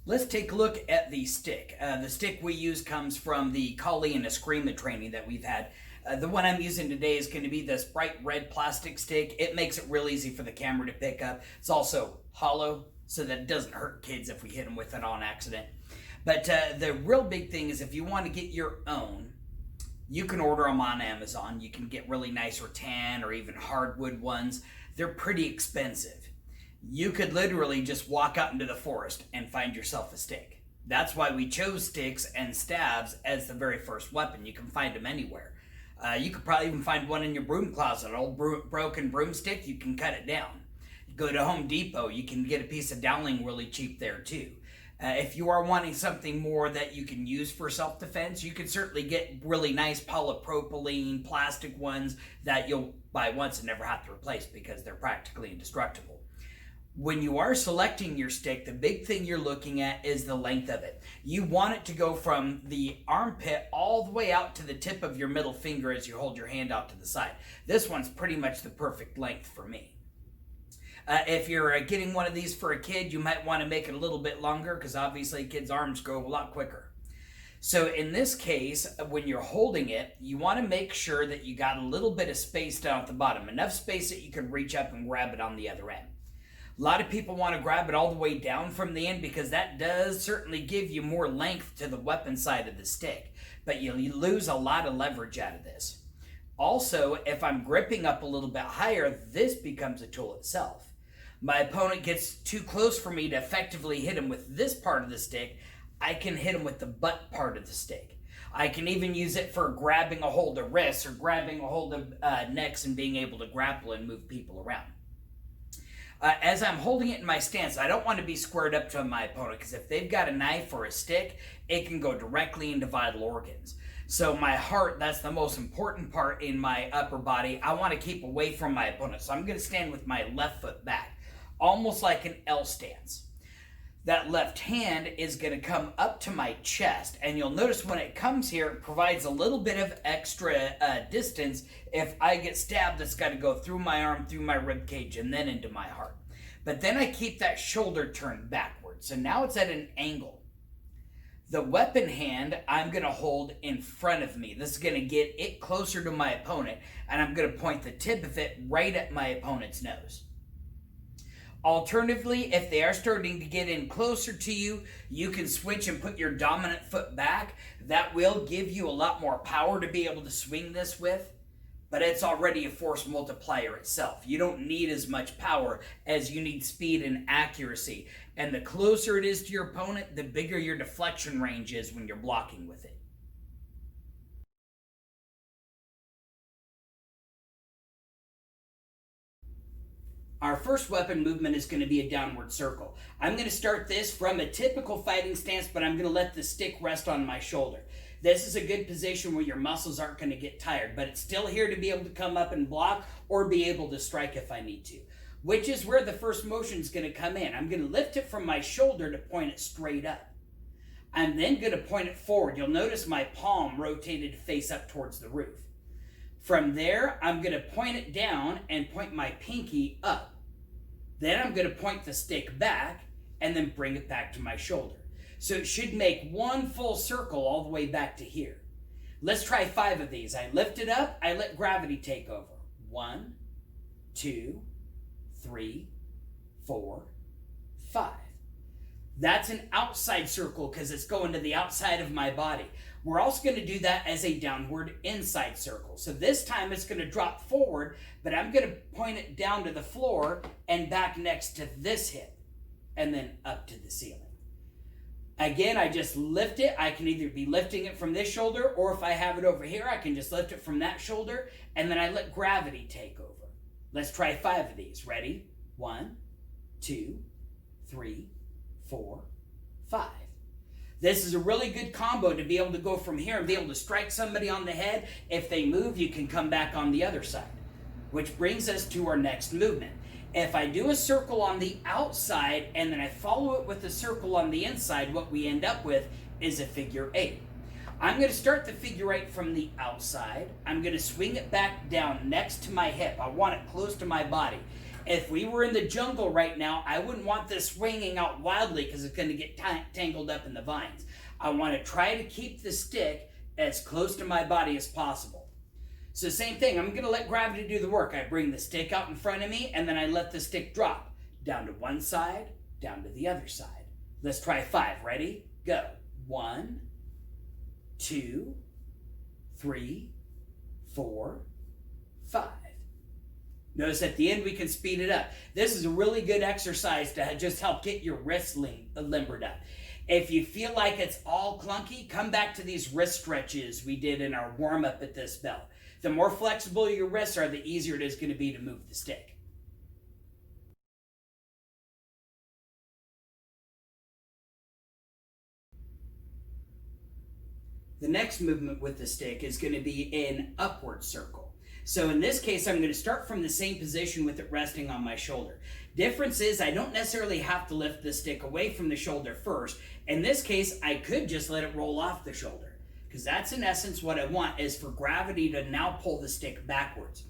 Let's take a look at the stick. The stick we use comes from the Kali and Eskrima training that we've had. The one I'm using today is going to be this bright red plastic stick. It makes it real easy for the camera to pick up. It's also hollow, so that it doesn't hurt kids if we hit them with it on accident. But the real big thing is if you want to get your own, you can order them on Amazon. You can get really nice rattan or even hardwood ones. They're pretty expensive. You could literally just walk out into the forest and find yourself a stick. That's why we chose sticks and staves as the very first weapon. You can find them anywhere. You could probably even find one in your broom closet, an old broken broomstick. You can cut it down. You go to Home Depot, you can get a piece of dowling really cheap there too. If you are wanting something more that you can use for self-defense, you can certainly get really nice polypropylene plastic ones that you'll buy once and never have to replace because they're practically indestructible. When you are selecting your stick, the big thing you're looking at is the length of it. You want it to go from the armpit all the way out to the tip of your middle finger as you hold your hand out to the side. This one's pretty much the perfect length for me. If you're getting one of these for a kid, you might want to make it a little bit longer because obviously kids' arms grow a lot quicker. So in this case, when you're holding it, you want to make sure that you got a little bit of space down at the bottom, enough space that you can reach up and grab it on the other end. A lot of people want to grab it all the way down from the end because that does certainly give you more length to the weapon side of the stick, but you lose a lot of leverage out of this. Also, if I'm gripping up a little bit higher, this becomes a tool itself. My opponent gets too close for me to effectively hit him with this part of the stick, I can hit him with the butt part of the stick. I can even use it for grabbing a hold of wrists or grabbing a hold of necks and being able to grapple and move people around. As I'm holding it in my stance, I don't want to be squared up to my opponent because if they've got a knife or a stick, it can go directly into vital organs. So my heart, that's the most important part in my upper body. I want to keep away from my opponent. So I'm going to stand with my left foot back, almost like an L stance. That left hand is going to come up to my chest, and you'll notice when it comes here, it provides a little bit of extra distance. If I get stabbed, it's got to go through my arm, through my rib cage, and then into my heart. But then I keep that shoulder turned backwards, so now it's at an angle. The weapon hand I'm going to hold in front of me. This is going to get it closer to my opponent, and I'm going to point the tip of it right at my opponent's nose. Alternatively, if they are starting to get in closer to you, you can switch and put your dominant foot back. That will give you a lot more power to be able to swing this with, but it's already a force multiplier itself. You don't need as much power as you need speed and accuracy. And the closer it is to your opponent, the bigger your deflection range is when you're blocking with it. Our first weapon movement is going to be a downward circle. I'm going to start this from a typical fighting stance, but I'm going to let the stick rest on my shoulder. This is a good position where your muscles aren't going to get tired, but it's still here to be able to come up and block or be able to strike if I need to, which is where the first motion is going to come in. I'm going to lift it from my shoulder to point it straight up. I'm then going to point it forward. You'll notice my palm rotated to face up towards the roof. From there, I'm going to point it down and point my pinky up. Then I'm going to point the stick back and then bring it back to my shoulder. So it should make one full circle all the way back to here. Let's try 5 of these. I lift it up, I let gravity take over. 1, 2, 3, 4, 5. That's an outside circle because it's going to the outside of my body. We're also going to do that as a downward inside circle. So this time it's going to drop forward, but I'm going to point it down to the floor and back next to this hip, and then up to the ceiling. Again, I just lift it. I can either be lifting it from this shoulder, or if I have it over here, I can just lift it from that shoulder, and then I let gravity take over. Let's try 5 of these. Ready? 1, 2, 3, 4, 5. This is a really good combo to be able to go from here and be able to strike somebody on the head. If they move, you can come back on the other side. Which brings us to our next movement. If I do a circle on the outside and then I follow it with a circle on the inside, what we end up with is a figure 8. I'm going to start the figure 8 from the outside. I'm going to swing it back down next to my hip. I want it close to my body. If we were in the jungle right now, I wouldn't want this swinging out wildly because it's going to get tangled up in the vines. I want to try to keep the stick as close to my body as possible. So same thing, I'm going to let gravity do the work. I bring the stick out in front of me, and then I let the stick drop down to one side, down to the other side. Let's try 5. Ready? Go. 1, 2, 3, 4, 5. Notice at the end we can speed it up. This is a really good exercise to just help get your wrists limbered up. If you feel like it's all clunky, come back to these wrist stretches we did in our warm-up at this belt. The more flexible your wrists are, the easier it is going to be to move the stick. The next movement with the stick is going to be an upward circle. So in this case, I'm going to start from the same position with it resting on my shoulder. Difference is I don't necessarily have to lift the stick away from the shoulder first. In this case, I could just let it roll off the shoulder, because that's in essence what I want, is for gravity to now pull the stick backwards.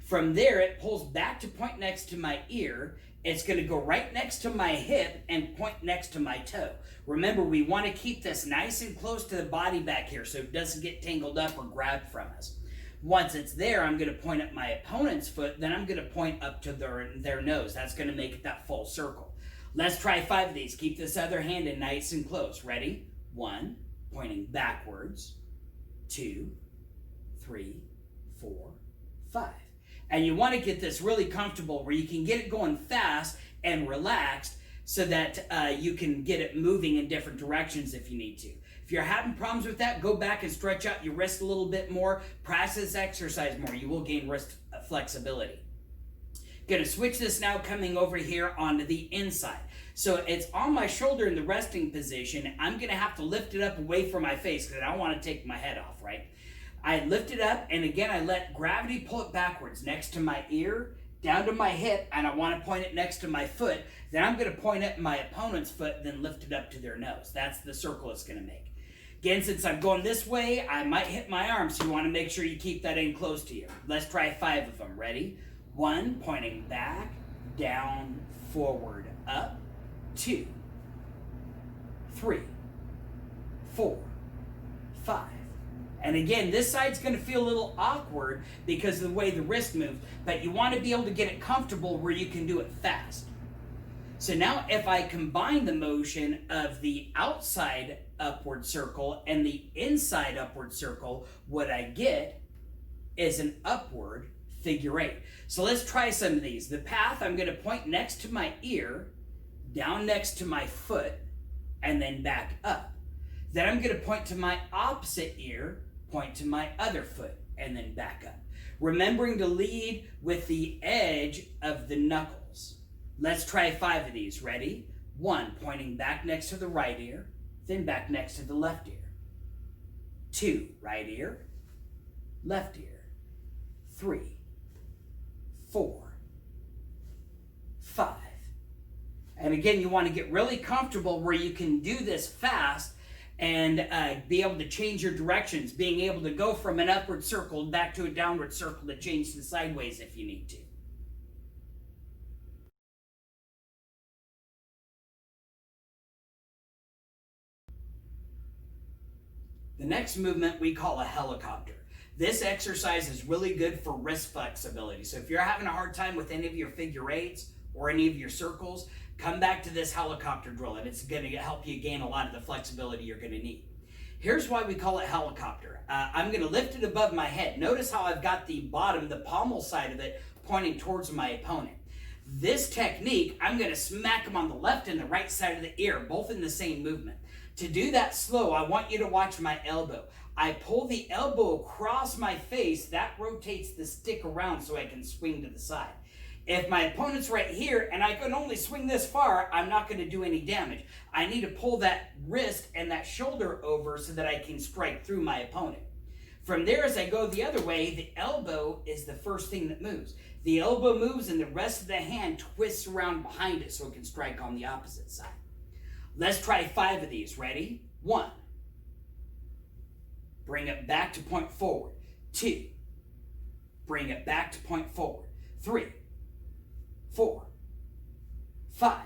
From there, it pulls back to point next to my ear. It's going to go right next to my hip and point next to my toe. Remember, we want to keep this nice and close to the body back here so it doesn't get tangled up or grabbed from us. Once it's there, I'm going to point at my opponent's foot, then I'm going to point up to their nose. That's going to make it that full circle. Let's try 5 of these. Keep this other hand in nice and close. Ready? 1, pointing backwards. 2, 3, 4, 5. And you want to get this really comfortable where you can get it going fast and relaxed so that you can get it moving in different directions if you need to. If you're having problems with that, go back and stretch out your wrist a little bit more. Practice this exercise more. You will gain wrist flexibility. Going to switch this now, coming over here onto the inside. So it's on my shoulder in the resting position. I'm going to have to lift it up away from my face because I don't want to take my head off, right? I lift it up, and again, I let gravity pull it backwards next to my ear, down to my hip, and I want to point it next to my foot. Then I'm going to point at my opponent's foot, then lift it up to their nose. That's the circle it's going to make. Again, since I'm going this way, I might hit my arm, so you want to make sure you keep that in close to you. Let's try 5 of them. Ready? 1, pointing back, down, forward, up. 2, 3, 4, 5. And again, this side's going to feel a little awkward because of the way the wrist moves, but you want to be able to get it comfortable where you can do it fast. So now if I combine the motion of the outside upward circle and the inside upward circle, what I get is an upward figure 8. So let's try some of these. The path, I'm going to point next to my ear, down next to my foot, and then back up. Then I'm going to point to my opposite ear, point to my other foot, and then back up. Remembering to lead with the edge of the knuckles. Let's try 5 of these. Ready? 1, pointing back next to the right ear, then back next to the left ear. 2, right ear, left ear. 3, 4, 5. And again, you want to get really comfortable where you can do this fast and be able to change your directions, being able to go from an upward circle back to a downward circle to change to sideways if you need to. The next movement we call a helicopter. This exercise is really good for wrist flexibility. So if you're having a hard time with any of your figure 8s or any of your circles, come back to this helicopter drill and it's going to help you gain a lot of the flexibility you're going to need. Here's why we call it helicopter. I'm going to lift it above my head. Notice how I've got the bottom, the pommel side of it, pointing towards my opponent. This technique, I'm going to smack him on the left and the right side of the ear, both in the same movement. To do that slow, I want you to watch my elbow. I pull the elbow across my face. That rotates the stick around so I can swing to the side. If my opponent's right here and I can only swing this far, I'm not going to do any damage. I need to pull that wrist and that shoulder over so that I can strike through my opponent. From there, as I go the other way, the elbow is the first thing that moves. The elbow moves and the rest of the hand twists around behind it so it can strike on the opposite side. Let's try 5 of these. Ready? 1. Bring it back to point forward. 2. Bring it back to point forward. 3. 4, 5.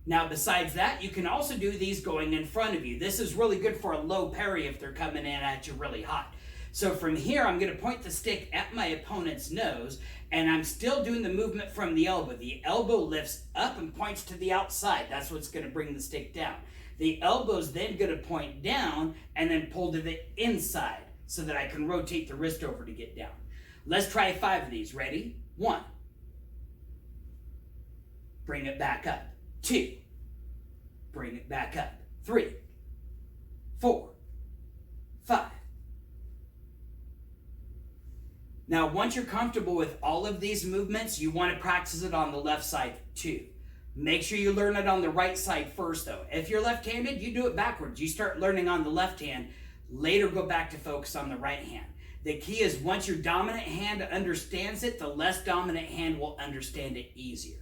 Now, besides that, you can also do these going in front of you. This is really good for a low parry if they're coming in at you really hot. So from here, I'm going to point the stick at my opponent's nose, and I'm still doing the movement from the elbow. The elbow lifts up and points to the outside. That's what's going to bring the stick down. The elbow's then going to point down and then pull to the inside so that I can rotate the wrist over to get down. Let's try 5 of these. Ready? 1. Bring it back up. 2. Bring it back up. 3. 4. 5. Now, once you're comfortable with all of these movements, you want to practice it on the left side too. Make sure you learn it on the right side first though. If you're left-handed, you do it backwards. You start learning on the left hand, later go back to focus on the right hand. The key is once your dominant hand understands it, the less dominant hand will understand it easier.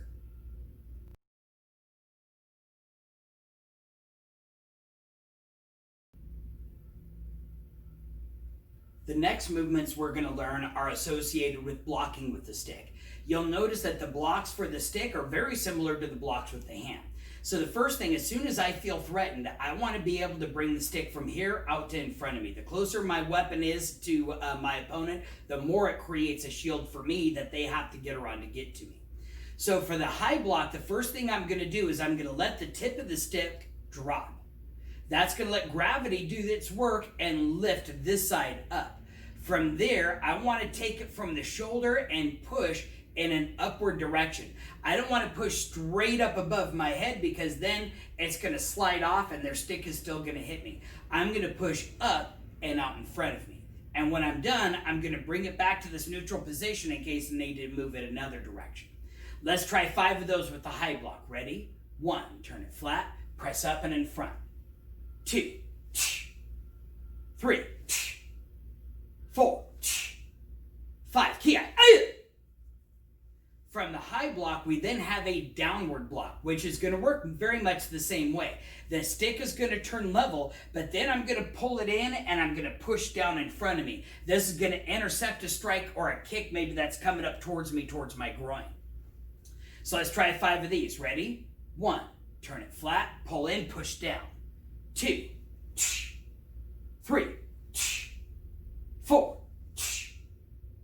The next movements we're going to learn are associated with blocking with the stick. You'll notice that the blocks for the stick are very similar to the blocks with the hand. So the first thing, as soon as I feel threatened, I want to be able to bring the stick from here out to in front of me. The closer my weapon is to my opponent, the more it creates a shield for me that they have to get around to get to me. So for the high block, the first thing I'm going to do is I'm going to let the tip of the stick drop. That's going to let gravity do its work and lift this side up. From there, I want to take it from the shoulder and push in an upward direction. I don't want to push straight up above my head because then it's going to slide off and their stick is still going to hit me. I'm going to push up and out in front of me. And when I'm done, I'm going to bring it back to this neutral position in case I need to move it another direction. Let's try 5 of those with the high block. Ready? 1, turn it flat, press up and in front. 2, 3, 4, 5, ki. From the high block, we then have a downward block, which is going to work very much the same way. The stick is going to turn level, but then I'm going to pull it in and I'm going to push down in front of me. This is going to intercept a strike or a kick maybe that's coming up towards me, towards my groin. So let's try 5 of these. Ready? 1, turn it flat, pull in, push down. 2, 3, 4,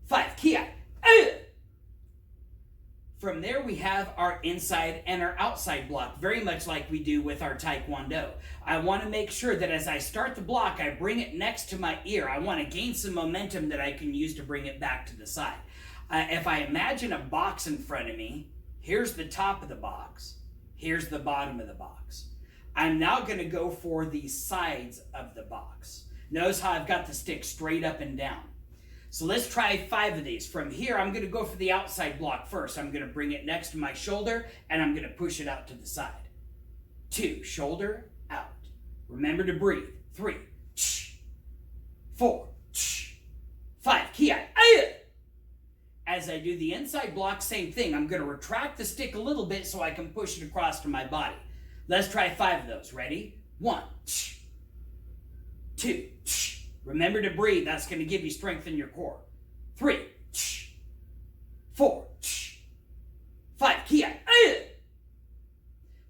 5, ki. From there we have our inside and our outside block, very much like we do with our Taekwondo. I want to make sure that as I start the block, I bring it next to my ear. I want to gain some momentum that I can use to bring it back to the side. If I imagine a box in front of me, here's the top of the box, here's the bottom of the box. I'm now going to go for the sides of the box. Notice how I've got the stick straight up and down. So let's try 5 of these. From here, I'm going to go for the outside block first. I'm going to bring it next to my shoulder, and I'm going to push it out to the side. 2, shoulder, out. Remember to breathe. 3, 4, 5, ki. As I do the inside block, same thing. I'm going to retract the stick a little bit so I can push it across to my body. Let's try 5 of those. Ready? 1, 2, remember to breathe. That's going to give you strength in your core. 3, 4, 5, ki.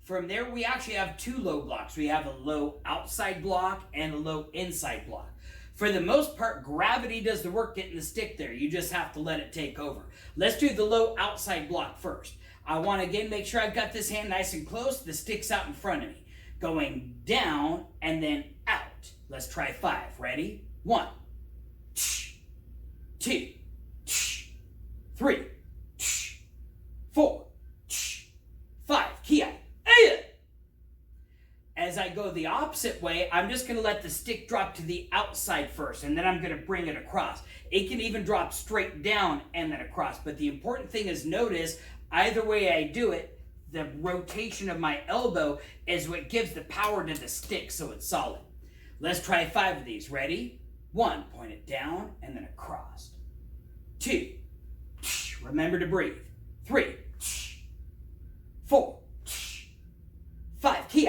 From there, we actually have 2 low blocks. We have a low outside block and a low inside block. For the most part, gravity does the work getting the stick there. You just have to let it take over. Let's do the low outside block first. I want to again make sure I've got this hand nice and close. The stick's out in front of me. Going down and then out. Let's try 5. Ready? 1, 2, 3, 4, 5, ki. As I go the opposite way, I'm just going to let the stick drop to the outside first, and then I'm going to bring it across. It can even drop straight down and then across, but the important thing is notice, either way I do it, the rotation of my elbow is what gives the power to the stick so it's solid. Let's try 5 of these. Ready? 1, point it down and then across. 2, remember to breathe. 3, 4, 5, ki.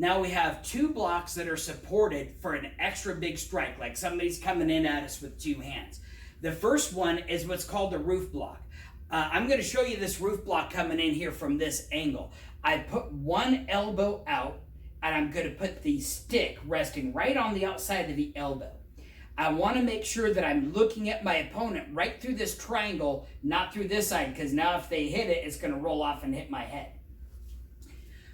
Now we have 2 blocks that are supported for an extra big strike, like somebody's coming in at us with 2 hands. The first one is what's called the roof block. I'm going to show you this roof block coming in here from this angle. I put one elbow out, and I'm going to put the stick resting right on the outside of the elbow. I want to make sure that I'm looking at my opponent right through this triangle, not through this side, because now if they hit it, it's going to roll off and hit my head.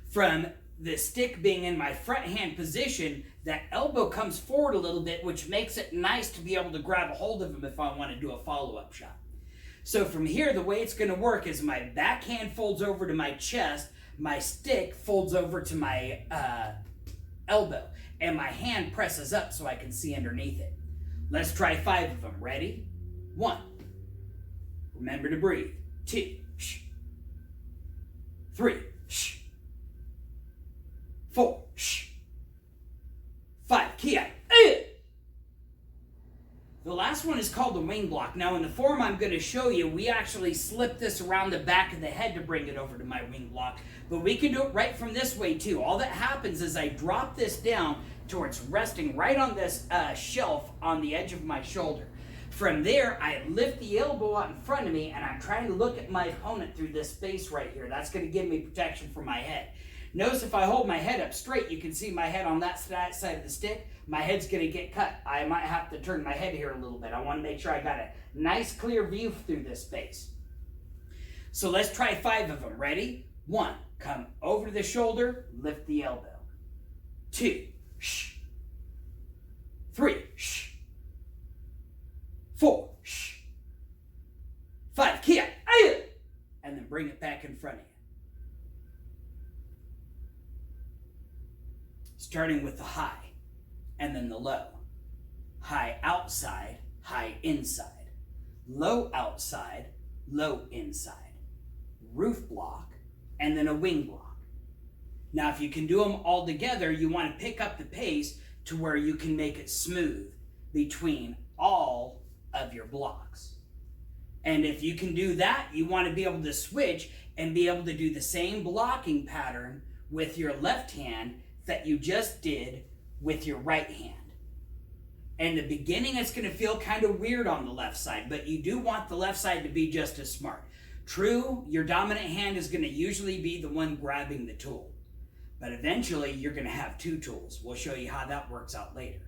From the stick being in my front hand position, that elbow comes forward a little bit, which makes it nice to be able to grab a hold of him if I want to do a follow-up shot. So from here, the way it's going to work is my backhand folds over to my chest, my stick folds over to my elbow, and my hand presses up so I can see underneath it. Let's try 5 of them. Ready? 1. Remember to breathe. 2. 3. 4. 5. Kia. The last one is called the wing block. Now in the form I'm going to show you, we actually slip this around the back of the head to bring it over to my wing block. But we can do it right from this way too. All that happens is I drop this down towards resting right on this shelf on the edge of my shoulder. From there, I lift the elbow out in front of me and I'm trying to look at my opponent through this space right here. That's going to give me protection for my head. Notice if I hold my head up straight, you can see my head on that side of the stick. My head's going to get cut. I might have to turn my head here a little bit. I want to make sure I got a nice clear view through this space. So let's try 5 of them. Ready? 1. Come over to the shoulder, lift the elbow. 2. 3. 4. 5. Kia. And then bring it back in front of you. Starting with the high and then the low. High outside, high inside. Low outside, low inside. Roof block, and then a wing block. Now if you can do them all together, you want to pick up the pace to where you can make it smooth between all of your blocks. And if you can do that, you want to be able to switch and be able to do the same blocking pattern with your left hand that you just did with your right hand. In the beginning, it's going to feel kind of weird on the left side, but you do want the left side to be just as smart. True, your dominant hand is going to usually be the one grabbing the tool, but eventually you're going to have 2 tools. We'll show you how that works out later.